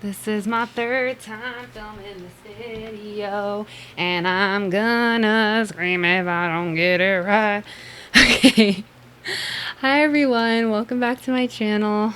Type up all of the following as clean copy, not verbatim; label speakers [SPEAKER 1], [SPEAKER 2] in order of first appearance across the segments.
[SPEAKER 1] This is my third time filming this video, and I'm gonna scream if I don't get it right. Okay. Hi everyone, welcome back to my channel.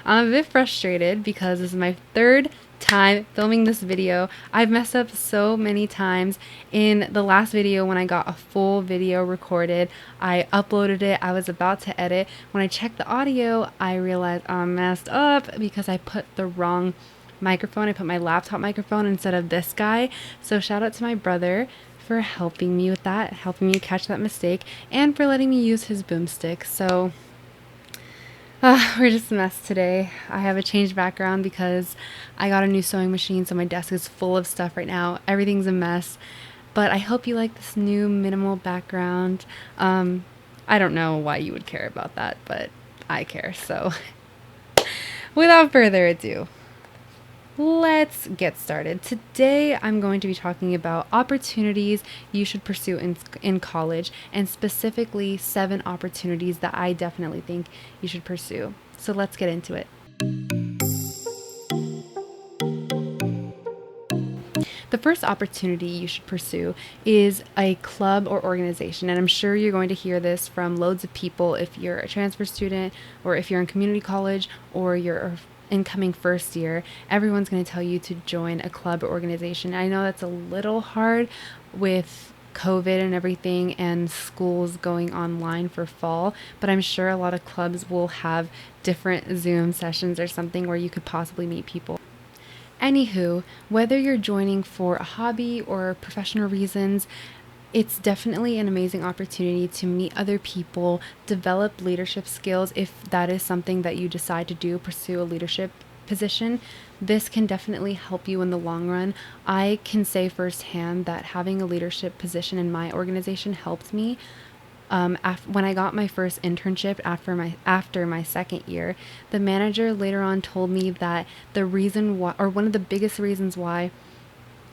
[SPEAKER 1] I'm a bit frustrated because this is my third time filming this video. I've messed up so many times. In the last video, when I got a full video recorded, I uploaded it. I was about to edit. When I checked the audio, I realized I messed up because I put the wrong microphone. I put my laptop microphone instead of this guy. So shout out to my brother for helping me with that, helping me catch that mistake, and for letting me use his boomstick. So we're just a mess today. I have a changed background because I got a new sewing machine, so my desk is full of stuff right now. Everything's a mess. But I hope you like this new minimal background. I don't know why you would care about that, but I care. So without further ado, let's get started. Today I'm going to be talking about opportunities you should pursue in college, and specifically 7 opportunities that I definitely think you should pursue. So let's get into it. The first opportunity you should pursue is a club or organization. And I'm sure you're going to hear this from loads of people if you're a transfer student, or if you're in community college, or you're incoming first year. Everyone's going to tell you to join a club or organization. I know that's a little hard with COVID and everything and schools going online for fall, but I'm sure a lot of clubs will have different Zoom sessions or something where you could possibly meet people. Anywho, whether you're joining for a hobby or professional reasons, it's definitely an amazing opportunity to meet other people, develop leadership skills if that is something that you decide to do, pursue a leadership position. This can definitely help you in the long run. I can say firsthand that having a leadership position in my organization helped me. When I got my first internship after my second year, the manager later on told me that the reason why, or one of the biggest reasons why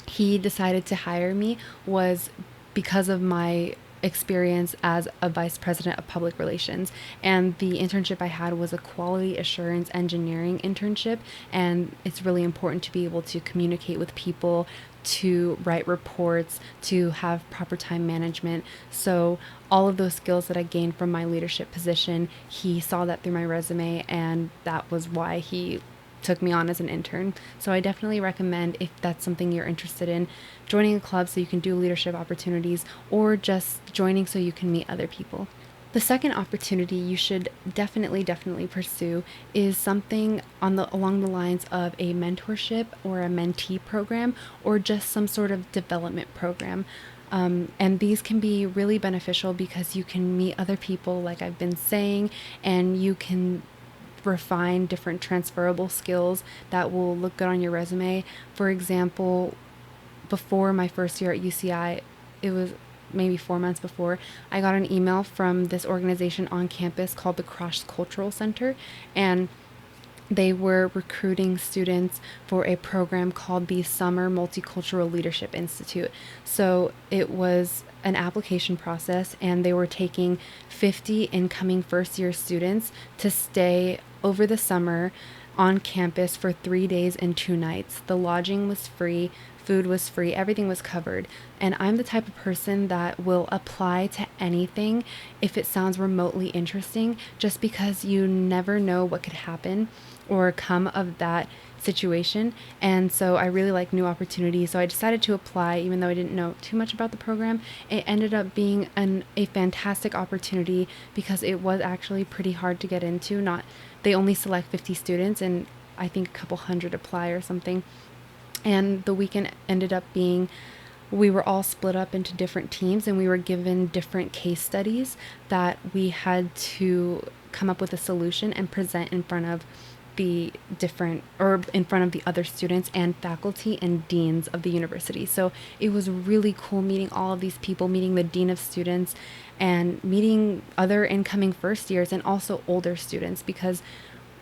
[SPEAKER 1] he decided to hire me, was because of my experience as a vice president of public relations. And the internship I had was a quality assurance engineering internship, and it's really important to be able to communicate with people, to write reports, to have proper time management. So all of those skills that I gained from my leadership position, he saw that through my resume, and that was why he took me on as an intern. So I definitely recommend, if that's something you're interested in, joining a club so you can do leadership opportunities, or just joining so you can meet other people. The second opportunity you should definitely pursue is something along the lines of a mentorship or a mentee program, or just some sort of development program. And these can be really beneficial because you can meet other people, like I've been saying, and you can refine different transferable skills that will look good on your resume. For example, before my first year at UCI, it was maybe 4 months before, I got an email from this organization on campus called the Multicultural Center, and they were recruiting students for a program called the Summer Multicultural Leadership Institute. So it was an application process, and they were taking 50 incoming first year students to stay over the summer on campus for 3 days and 2 nights. The lodging was free, food was free, everything was covered. And I'm the type of person that will apply to anything if it sounds remotely interesting, just because you never know what could happen or come of that situation. And so I really like new opportunities. So I decided to apply, even though I didn't know too much about the program. It ended up being a fantastic opportunity because it was actually pretty hard to get into. They only select 50 students, and I think a couple hundred apply or something. And the weekend ended up being, we were all split up into different teams, and we were given different case studies that we had to come up with a solution and present in front of the other students and faculty and deans of the university. So it was really cool meeting all of these people, meeting the dean of students, and meeting other incoming first years and also older students, because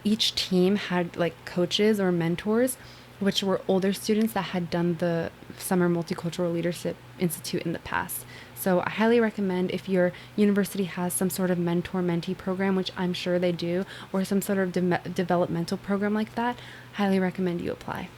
[SPEAKER 1] each team had like coaches or mentors, which were older students that had done the Summer Multicultural Leadership Institute in the past. So I highly recommend, if your university has some sort of mentor-mentee program, which I'm sure they do, or some sort of developmental program like that, highly recommend you apply.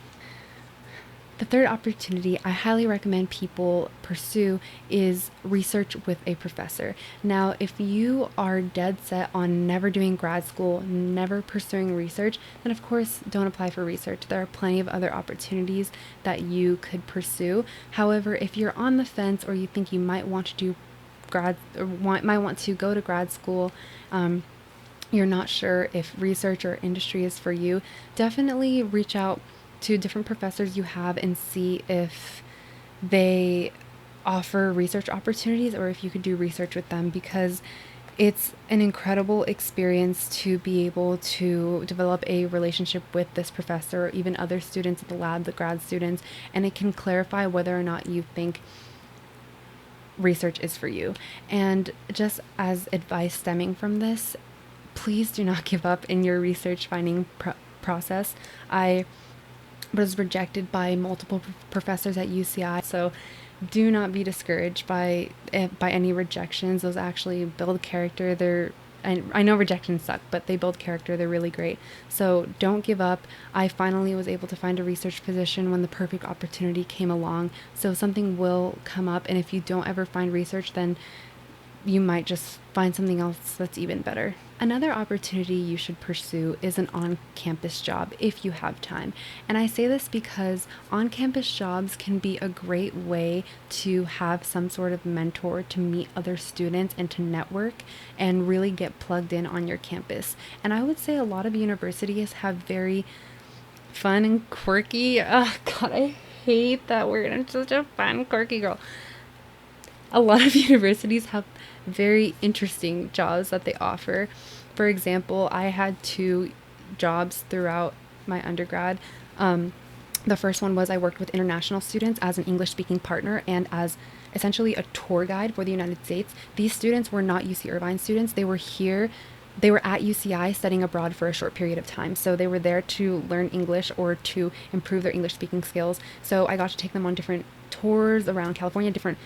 [SPEAKER 1] The third opportunity I highly recommend people pursue is research with a professor. Now, if you are dead set on never doing grad school, never pursuing research, then of course don't apply for research. There are plenty of other opportunities that you could pursue. However, if you're on the fence, or you think you might want to do might want to go to grad school, you're not sure if research or industry is for you, definitely reach out to different professors you have and see if they offer research opportunities, or if you could do research with them, because it's an incredible experience to be able to develop a relationship with this professor, or even other students at the lab, the grad students, and it can clarify whether or not you think research is for you. And just as advice stemming from this, please do not give up in your research finding process. I was rejected by multiple professors at UCI, so do not be discouraged by any rejections. Those actually build character. I know rejections suck, but they build character. They're really great. So don't give up. I finally was able to find a research position when the perfect opportunity came along. So something will come up, and if you don't ever find research, then you might just find something else that's even better. Another opportunity you should pursue is an on-campus job if you have time. And I say this because on-campus jobs can be a great way to have some sort of mentor, to meet other students and to network and really get plugged in on your campus. And I would say a lot of universities have very fun and quirky, oh God, I hate that word. I'm such a fun, quirky girl. A lot of universities have very interesting jobs that they offer. For example, I had 2 jobs throughout my undergrad. The first one was I worked with international students as an English-speaking partner and as essentially a tour guide for the United States. These students were not UC Irvine students. They were here. They were at UCI studying abroad for a short period of time. So they were there to learn English or to improve their English speaking skills. So I got to take them on different tours around California, different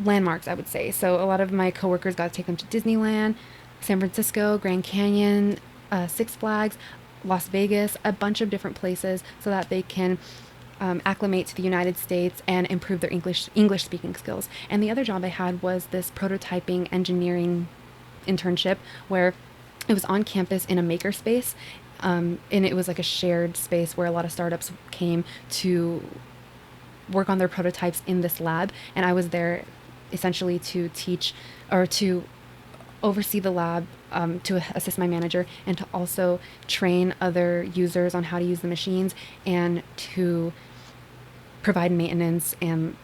[SPEAKER 1] landmarks, I would say. So a lot of my coworkers got to take them to Disneyland, San Francisco, Grand Canyon, Six Flags, Las Vegas, a bunch of different places, so that they can acclimate to the United States and improve their English speaking skills. And the other job I had was this prototyping engineering internship, where it was on campus in a makerspace, and it was like a shared space where a lot of startups came to work on their prototypes in this lab, and I was there essentially to teach or to oversee the lab, to assist my manager, and to also train other users on how to use the machines and to provide maintenance and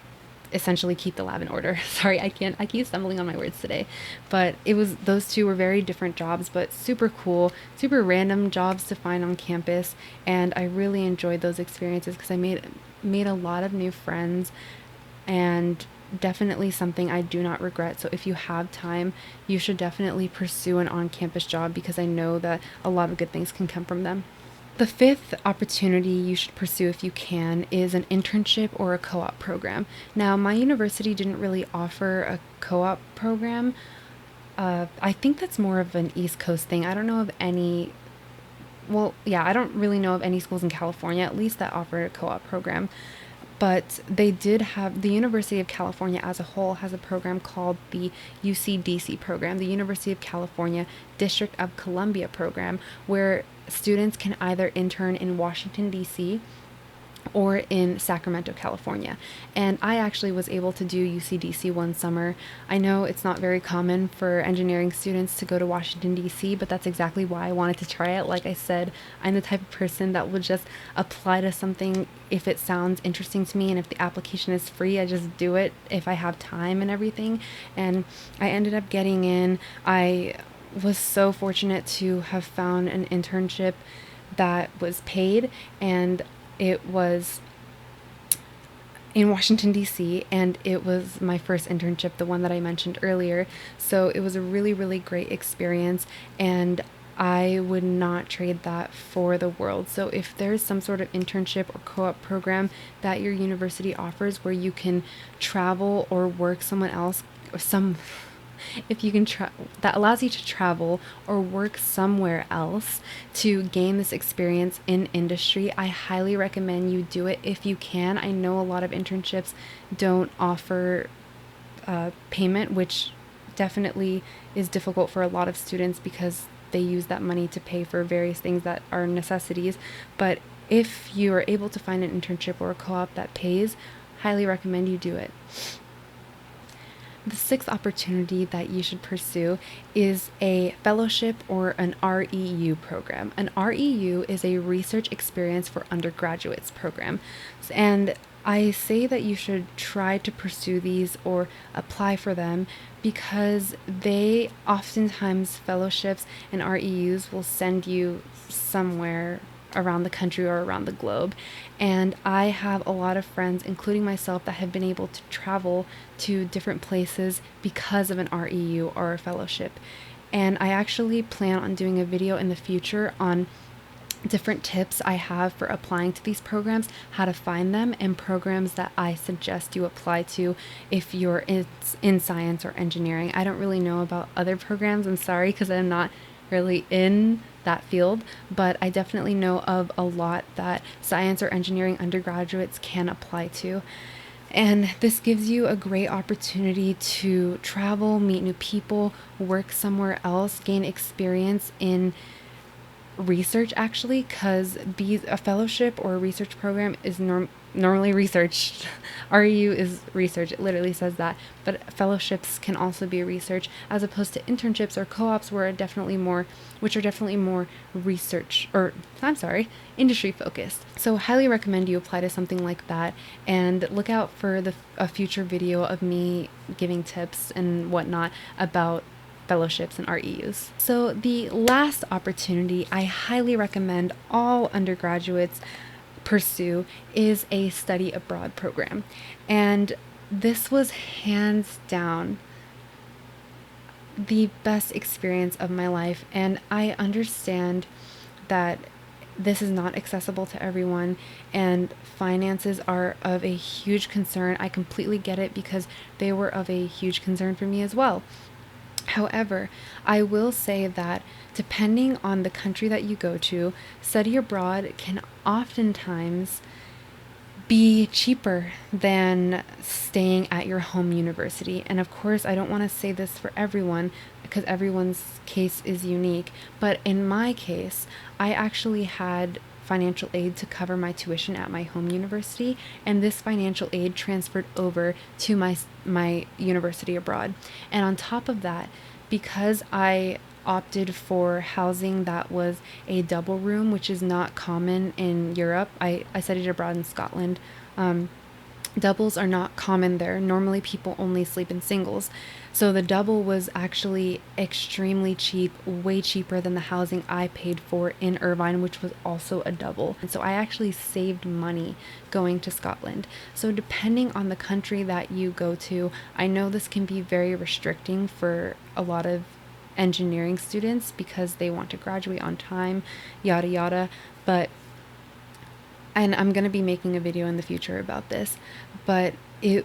[SPEAKER 1] essentially keep the lab in order. Sorry, I keep stumbling on my words today. But those 2 were very different jobs, but super cool, super random jobs to find on campus. And I really enjoyed those experiences because I made a lot of new friends, and definitely something I do not regret. So if you have time, you should definitely pursue an on-campus job, because I know that a lot of good things can come from them. The 5th opportunity you should pursue if you can is an internship or a co-op program. Now, my university didn't really offer a co-op program. I think that's more of an East Coast thing. I don't know of any, I don't really know of any schools in California, at least, that offer a co-op program. But they did have, the University of California as a whole has a program called the UCDC program, the University of California District of Columbia program, where students can either intern in Washington, D.C. or in Sacramento, California. And I actually was able to do UCDC one summer. I know it's not very common for engineering students to go to Washington, D.C., but that's exactly why I wanted to try it. Like I said, I'm the type of person that will just apply to something if it sounds interesting to me, and if the application is free, I just do it if I have time and everything. And I ended up getting in. I was so fortunate to have found an internship that was paid, and it was in Washington, D.C., and it was my first internship, the one that I mentioned earlier. So it was a really, really great experience, and I would not trade that for the world. So if there's some sort of internship or co-op program that your university offers where you can travel or work someone else, or some if you can that allows you to travel or work somewhere else to gain this experience in industry, I highly recommend you do it if you can. I know a lot of internships don't offer payment, which definitely is difficult for a lot of students because they use that money to pay for various things that are necessities. But if you are able to find an internship or a co-op that pays, highly recommend you do it. The sixth opportunity that you should pursue is a fellowship or an REU program. An REU is a research experience for undergraduates program. And I say that you should try to pursue these or apply for them because they oftentimes, fellowships and REUs will send you somewhere around the country or around the globe. And I have a lot of friends, including myself, that have been able to travel to different places because of an REU or a fellowship. And I actually plan on doing a video in the future on different tips I have for applying to these programs, how to find them, and programs that I suggest you apply to if you're in science or engineering. I don't really know about other programs, I'm sorry, because I'm not really in that field, but I definitely know of a lot that science or engineering undergraduates can apply to. And this gives you a great opportunity to travel, meet new people, work somewhere else, gain experience in research actually, because a fellowship or a research program is normally research. REU is research, it literally says that, but fellowships can also be research, as opposed to internships or co-ops which are definitely more research, or I'm sorry, industry focused. So highly recommend you apply to something like that, and look out for a future video of me giving tips and whatnot about fellowships and REUs. So the last opportunity I highly recommend all undergraduates pursue is a study abroad program. And this was hands down the best experience of my life. And I understand that this is not accessible to everyone, and finances are of a huge concern. I completely get it because they were of a huge concern for me as well. However, I will say that depending on the country that you go to, study abroad can oftentimes be cheaper than staying at your home university. And of course, I don't want to say this for everyone because everyone's case is unique. But in my case, I actually had financial aid to cover my tuition at my home university, and this financial aid transferred over to my university abroad. And on top of that, because I opted for housing that was a double room, which is not common in Europe. I studied abroad in Scotland. Doubles are not common there. Normally people only sleep in singles. So the double was actually extremely cheap, way cheaper than the housing I paid for in Irvine, which was also a double. And so I actually saved money going to Scotland. So depending on the country that you go to, I know this can be very restricting for a lot of engineering students because they want to graduate on time, yada yada. And I'm going to be making a video in the future about this, but it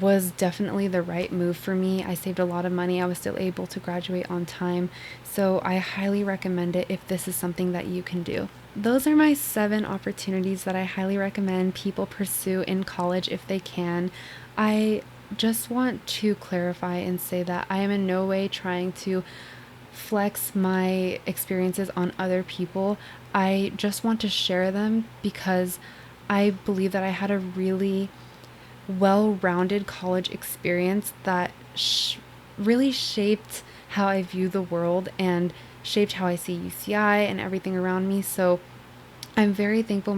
[SPEAKER 1] was definitely the right move for me. I saved a lot of money. I was still able to graduate on time. So I highly recommend it if this is something that you can do. Those are my 7 opportunities that I highly recommend people pursue in college if they can. I just want to clarify and say that I am in no way trying to flex my experiences on other people. I just want to share them because I believe that I had a really well-rounded college experience that really shaped how I view the world and shaped how I see UCI and everything around me. So I'm very thankful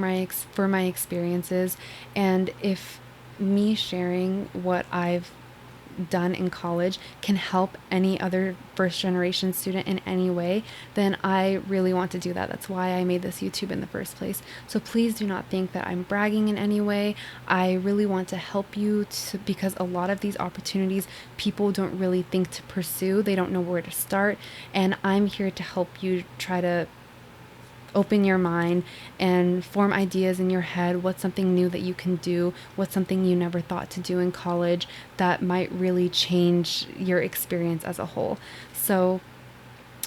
[SPEAKER 1] for my experiences, and if me sharing what I've done in college can help any other first generation student in any way, then I really want to do that. That's why I made this YouTube in the first place. So please do not think that I'm bragging in any way. I really want to help you because a lot of these opportunities people don't really think to pursue. They don't know where to start. And I'm here to help you try to open your mind and form ideas in your head. What's something new that you can do? What's something you never thought to do in college that might really change your experience as a whole? So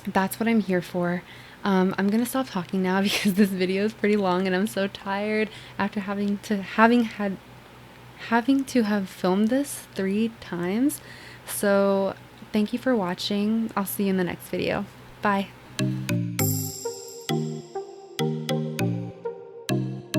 [SPEAKER 1] that's what I'm here for. I'm gonna stop talking now because this video is pretty long and I'm so tired after having to have filmed this 3 times. So thank you for watching. I'll see you in the next video. Bye.